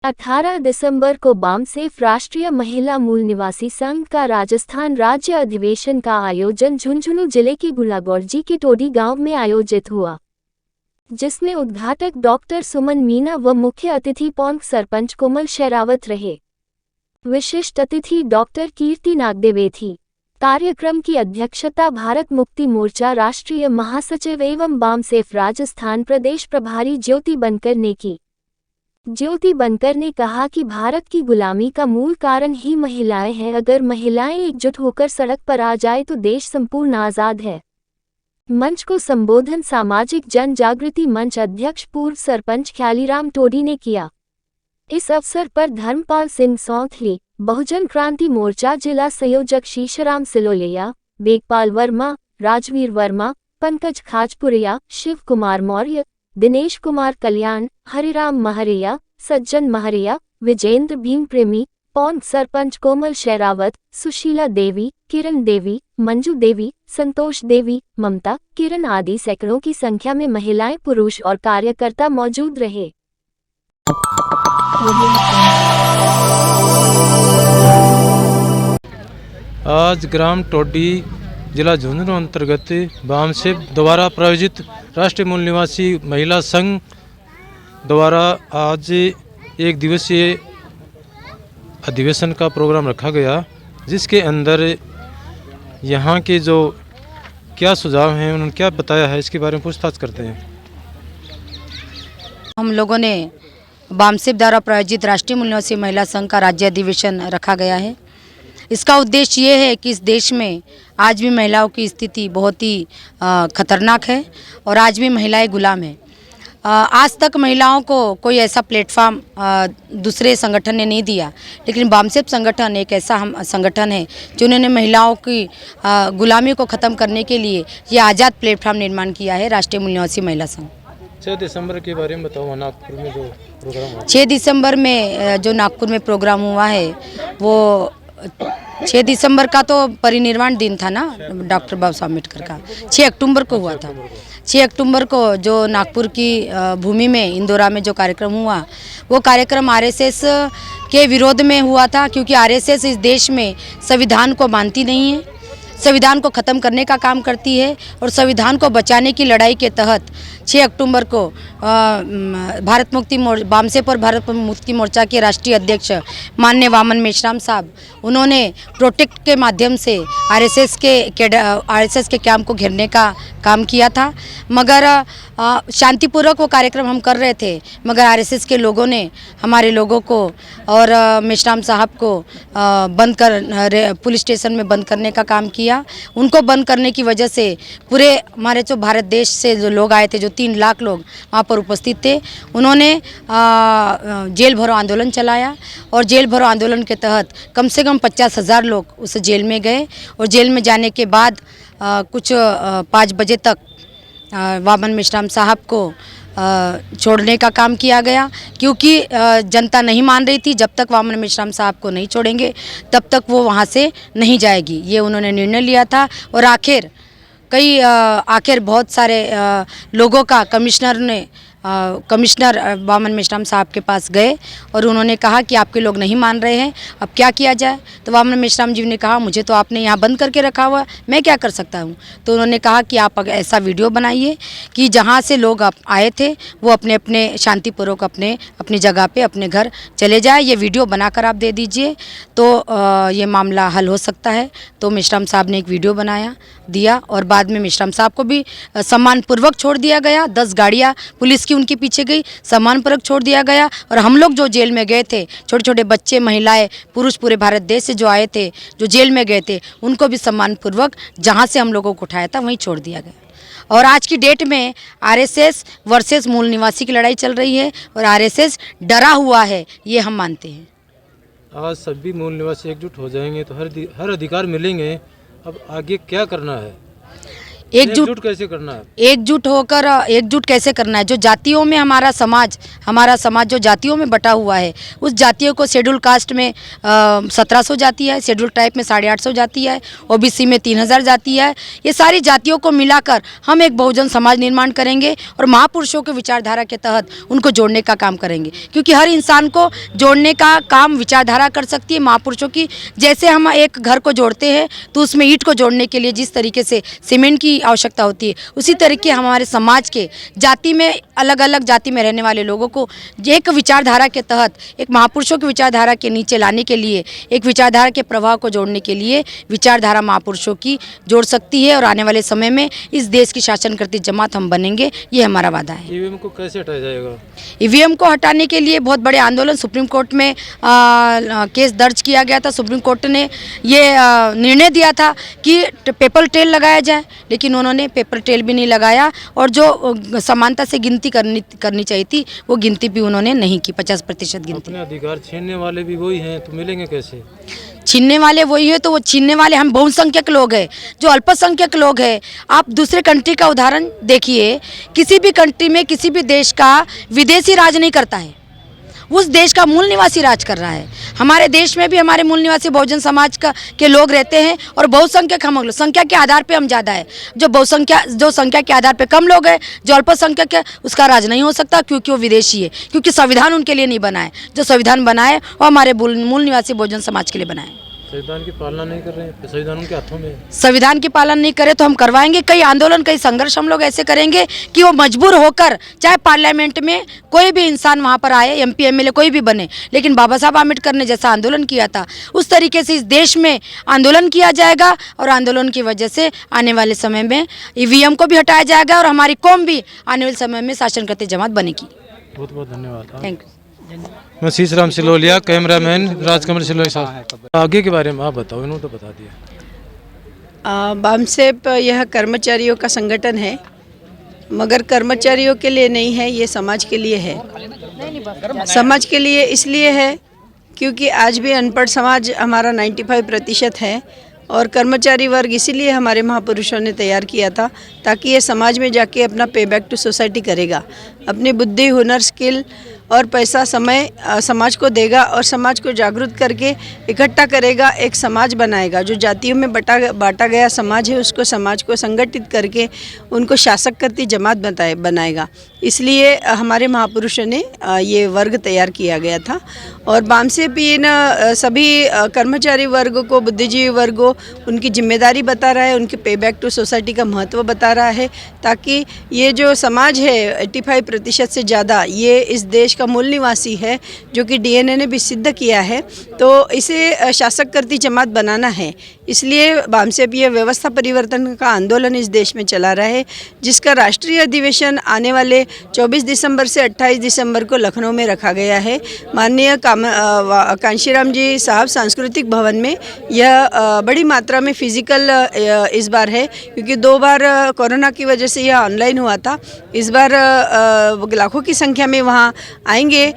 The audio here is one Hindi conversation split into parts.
18 दिसंबर को बामसेफ राष्ट्रीय महिला मूल निवासी संघ का राजस्थान राज्य अधिवेशन का आयोजन झुंझुनू जिले के गुलागौरजी के टोडी गांव में आयोजित हुआ, जिसमें उद्घाटक डॉक्टर सुमन मीना व मुख्य अतिथि पौंग सरपंच कोमल शेरावत रहे। विशिष्ट अतिथि डॉक्टर कीर्ति नागदेवे थी। कार्यक्रम की अध्यक्षता भारत मुक्ति मोर्चा राष्ट्रीय महासचिव एवं बामसेफ राजस्थान प्रदेश प्रभारी ज्योति बनकर ने की। ज्योति बनकर ने कहा कि भारत की गुलामी का मूल कारण ही महिलाएं हैं। अगर महिलाएं एकजुट होकर सड़क पर आ जाए तो देश संपूर्ण आज़ाद है। मंच को संबोधन सामाजिक जन जागृति मंच अध्यक्ष पूर्व सरपंच ख्यालीराम टोडी ने किया। इस अवसर पर धर्मपाल सिंह सौंथली, बहुजन क्रांति मोर्चा जिला संयोजक शीशराम सिलोलिया, वेगपाल वर्मा, राजवीर वर्मा, पंकज खाजपुरिया, शिव कुमार मौर्य, दिनेश कुमार कल्याण, हरिराम महरिया, सज्जन महरिया, विजेंद्र भीम प्रेमी, पौंग सरपंच कोमल शेरावत, सुशीला देवी, किरण देवी, मंजू देवी, संतोष देवी, ममता, किरण आदि सैकड़ों की संख्या में महिलाएं, पुरुष और कार्यकर्ता मौजूद रहे। आज ग्राम टोडी जिला झुंझुनू अंतर्गत बामसेफ द्वारा प्रायोजित राष्ट्रीय मूल निवासी महिला संघ द्वारा आज एक दिवसीय अधिवेशन का प्रोग्राम रखा गया, जिसके अंदर यहाँ के जो क्या सुझाव हैं, उन्होंने क्या बताया है, इसके बारे में पूछताछ करते हैं। हम लोगों ने बामसेफ द्वारा प्रायोजित राष्ट्रीय मूल निवासी महिला संघ का राज्य अधिवेशन रखा गया है। इसका उद्देश्य ये है कि इस देश में आज भी महिलाओं की स्थिति बहुत ही खतरनाक है और आज भी महिलाएं गुलाम हैं। आज तक महिलाओं को कोई ऐसा प्लेटफॉर्म दूसरे संगठन ने नहीं दिया, लेकिन बामसेफ संगठन एक ऐसा संगठन है जिन्होंने महिलाओं की गुलामी को ख़त्म करने के लिए ये आज़ाद प्लेटफॉर्म निर्माण किया है, राष्ट्रीय मूल निवासी महिला संघ। 6 दिसंबर के बारे में बताओ, नागपुर में जो प्रोग्राम हुआ। 6 दिसंबर में जो नागपुर में प्रोग्राम हुआ है वो 6 दिसंबर का तो परिनिर्वाण दिन था ना डॉक्टर बाबा साहब अम्बेडकर का। 6 अक्टूबर को हुआ था। 6 अक्टूबर को जो नागपुर की भूमि में इंदौरा में जो कार्यक्रम हुआ, वो कार्यक्रम आरएसएस के विरोध में हुआ था, क्योंकि आरएसएस इस देश में संविधान को मानती नहीं है, संविधान को ख़त्म करने का काम करती है और संविधान को बचाने की लड़ाई के तहत 6 अक्टूबर को भारत मुक्ति बामसेफ और भारत मुक्ति मोर्चा के राष्ट्रीय अध्यक्ष माननीय वामन मेश्राम साहब, उन्होंने प्रोटेक्ट के माध्यम से आरएसएस के कैंप को घेरने का काम किया था। मगर शांतिपूर्वक वो कार्यक्रम हम कर रहे थे, मगर आरएसएस के लोगों ने हमारे लोगों को और मेश्राम साहब को पुलिस स्टेशन में बंद करने का काम किया। उनको बंद करने की वजह से पूरे हमारे जो भारत देश से जो लोग आए थे, जो 3 लाख लोग वहाँ पर उपस्थित थे, उन्होंने जेल भरो आंदोलन चलाया और जेल भरो आंदोलन के तहत कम से कम 50,000 लोग उस जेल में गए और जेल में जाने के बाद कुछ 5 बजे तक वामन मेश्राम साहब को छोड़ने का काम किया गया, क्योंकि जनता नहीं मान रही थी। जब तक वामन मेश्राम साहब को नहीं छोड़ेंगे तब तक वो वहाँ से नहीं जाएगी, ये उन्होंने निर्णय लिया था। और आखिर बहुत सारे लोगों का कमिश्नर वामन मेश्राम साहब के पास गए और उन्होंने कहा कि आपके लोग नहीं मान रहे हैं, अब क्या किया जाए। तो वामन मेश्राम जी ने कहा, मुझे तो आपने यहाँ बंद करके रखा हुआ, मैं क्या कर सकता हूँ। तो उन्होंने कहा कि आप ऐसा वीडियो बनाइए कि जहाँ से लोग आए थे वो अपने अपने शांतिपूर्वक अपनी जगह पे अपने घर चले जाए, ये वीडियो बनाकर आप दे दीजिए तो ये मामला हल हो सकता है। तो मेश्राम साहब ने एक वीडियो दिया और बाद में मेश्राम साहब को भी सम्मानपूर्वक छोड़ दिया गया। 10 गाड़ियाँ पुलिस की उनके पीछे गई, सम्मानपूर्वक छोड़ दिया गया। और हम लोग जो जेल में गए थे, छोटे छोटे बच्चे, महिलाएं, पुरुष पूरे भारत देश से जो आए थे, जो जेल में गए थे, उनको भी सम्मानपूर्वक जहाँ से हम लोगों को उठाया था वहीं छोड़ दिया गया। और आज की डेट में आरएसएस वर्सेस मूल निवासी की लड़ाई चल रही है और आरएसएस डरा हुआ है, ये हम मानते हैं। आज सभी मूल निवासी एकजुट हो जाएंगे तो हर अधिकार मिलेंगे। अब आगे क्या करना है? एकजुट कैसे करना है? एकजुट कैसे करना है? जो जातियों में हमारा समाज जो जातियों में बटा हुआ है, उस जातियों को शेड्यूल कास्ट में 1700 जाति है, शेड्यूल ट्राइब में 850 जाति है, ओबीसी में 3000 जाति है। ये सारी जातियों को मिलाकर हम एक बहुजन समाज निर्माण करेंगे और महापुरुषों के विचारधारा के तहत उनको जोड़ने का काम करेंगे, क्योंकि हर इंसान को जोड़ने का काम विचारधारा कर सकती है महापुरुषों की। जैसे हम एक घर को जोड़ते हैं तो उसमें ईंट को जोड़ने के लिए जिस तरीके से सीमेंट की आवश्यकता होती है, उसी तरीके हमारे समाज के जाति में अलग अलग जाति में रहने वाले लोगों को एक विचारधारा के तहत एक महापुरुषों की विचारधारा के नीचे लाने के लिए, एक विचारधारा के प्रवाह को जोड़ने के लिए विचारधारा महापुरुषों की जोड़ सकती है। और आने वाले समय में इस देश की शासन करती जमात हम बनेंगे, ये हमारा वादा है। ईवीएम को कैसे हटाया जाएगा? ईवीएम को हटाने के लिए बहुत बड़े आंदोलन सुप्रीम कोर्ट में केस दर्ज किया गया था। सुप्रीम कोर्ट ने ये निर्णय दिया था कि पेपर ट्रेल लगाया जाए, लेकिन उन्होंने पेपर ट्रेल भी नहीं लगाया और जो समानता से गिनती करनी चाहिए थी वो गिनती भी उन्होंने नहीं की, 50% गिनती। अपने अधिकार छीनने वाले भी वही हैं, तो मिलेंगे कैसे? छीनने वाले वही है, तो वो छीनने वाले हम बहुसंख्यक लोग हैं, जो अल्पसंख्यक लोग हैं। आप दूसरे कंट्री का उदाहरण देखिए, किसी भी कंट्री में किसी भी देश का विदेशी राज नहीं करता है, उस देश का मूल निवासी राज कर रहा है। हमारे देश में भी हमारे मूल निवासी बहुजन समाज के लोग रहते हैं और बहुसंख्यक हम लोग, संख्या के आधार पे हम ज़्यादा है। जो संख्या के आधार पे कम लोग हैं, जो अल्पसंख्यक है, उसका राज नहीं हो सकता, क्योंकि वो विदेशी है, क्योंकि संविधान उनके लिए नहीं बना है। जो संविधान बना है वो हमारे मूल निवासी बहुजन समाज के लिए बना है। संविधान की पालना नहीं कर रहे हैं, संविधान उनके हाथों में है। संविधान की पालन नहीं करे तो हम करवाएंगे कई आंदोलन, कई संघर्ष हम लोग ऐसे करेंगे कि वो मजबूर होकर, चाहे पार्लियामेंट में कोई भी इंसान वहाँ पर आए, एमपी एमएलए कोई भी बने, लेकिन बाबा साहब आम्बेडकर ने जैसा आंदोलन किया था उस तरीके से इस देश में आंदोलन किया जाएगा। और आंदोलन की वजह से आने वाले समय में ईवीएम को भी हटाया जाएगा और हमारी कौम भी आने वाले समय में शासन करती जमात बनेगी। बहुत बहुत धन्यवाद। Thank you. मैं शीशराम सिलोलिया, कैमरामैन राजकमल सिलोलिया साहब। आगे के बारे में आप बताओ, इन्होंने तो बता दिया। बामसेप यह कर्मचारियों का संगठन है, मगर कर्मचारियों के लिए नहीं है, ये समाज के लिए है। समाज के लिए इसलिए है क्योंकि आज भी अनपढ़ समाज हमारा 95% है और कर्मचारी वर्ग इसीलिए हमारे महापुरुषों ने तैयार किया था, ताकि ये समाज में जाके अपना पे बैक टू सोसाइटी करेगा, अपनी बुद्धि, हुनर, स्किल और पैसा, समय समाज को देगा और समाज को जागरूक करके इकट्ठा करेगा, एक समाज बनाएगा। जो जातियों में बांटा गया समाज है, उसको समाज को संगठित करके उनको शासक करती जमात बनाएगा। इसलिए हमारे महापुरुषों ने ये वर्ग तैयार किया गया था। और बामसेप इन सभी कर्मचारी वर्ग को, बुद्धिजीवी वर्ग को उनकी जिम्मेदारी बता रहा है, उनके पे बैक टू सोसाइटी का महत्व बता रहा है, ताकि ये जो समाज है 85% से ज़्यादा ये इस देश का मूल निवासी है, जो कि डीएनए ने भी सिद्ध किया है, तो इसे शासक करती जमात बनाना है। इसलिए बामसेप ये व्यवस्था परिवर्तन का आंदोलन इस देश में चला रहा है, जिसका राष्ट्रीय अधिवेशन आने वाले 24 दिसंबर से 28 दिसंबर को लखनऊ में रखा गया है। माननीय कांशीराम जी साहब सांस्कृतिक भवन में यह बड़ी मात्रा में फिजिकल इस बार है, क्योंकि 2 बार कोरोना की वजह से यह ऑनलाइन हुआ था। इस बार लाखों की संख्या में वहाँ आएंगे,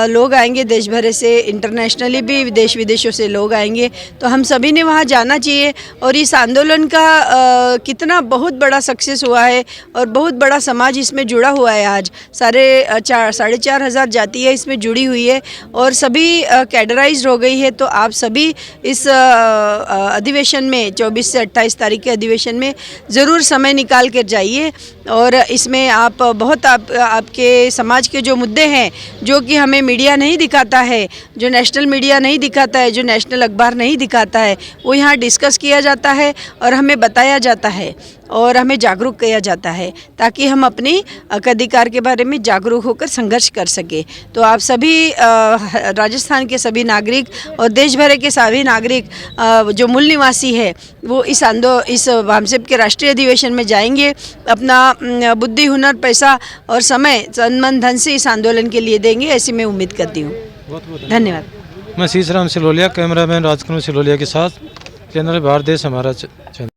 लोग आएंगे देश भर से, इंटरनेशनली भी देश विदेशों से लोग आएंगे। तो हम सभी ने वहाँ जाना चाहिए। और इस आंदोलन का कितना बहुत बड़ा सक्सेस हुआ है और बहुत बड़ा समाज इसमें जुड़ा हुआ है। आज 4,500 जातियाँ इसमें जुड़ी हुई है और सभी कैडराइज्ड हो गई है। तो आप सभी इस अधिवेशन में 24 से 28 तारीख के अधिवेशन में ज़रूर समय निकाल कर जाइए और इसमें आप बहुत आपके समाज के जो मुद्दे हैं, जो कि हमें मीडिया नहीं दिखाता है, जो नेशनल मीडिया नहीं दिखाता है, जो नेशनल अखबार नहीं दिखाता है, वो यहाँ डिस्कस किया जाता है और हमें बताया जाता है और हमें जागरूक किया जाता है, ताकि हम अपनी अधिकार के बारे में जागरूक होकर संघर्ष कर सके। तो आप सभी राजस्थान के सभी नागरिक और देश भर के सभी नागरिक जो मूल निवासी है, वो इस बामसेप के राष्ट्रीय अधिवेशन में जाएंगे, अपना बुद्धि, हुनर, पैसा और समय, तन मन धन से इस आंदोलन के लिए देंगे, ऐसी मैं उम्मीद करती हूँ। धन्यवाद। मैं शीशराम सिलोलिया, कैमरामैन राजकमल सिलोलिया के साथ, चैनल भारत देश हमारा चैनल।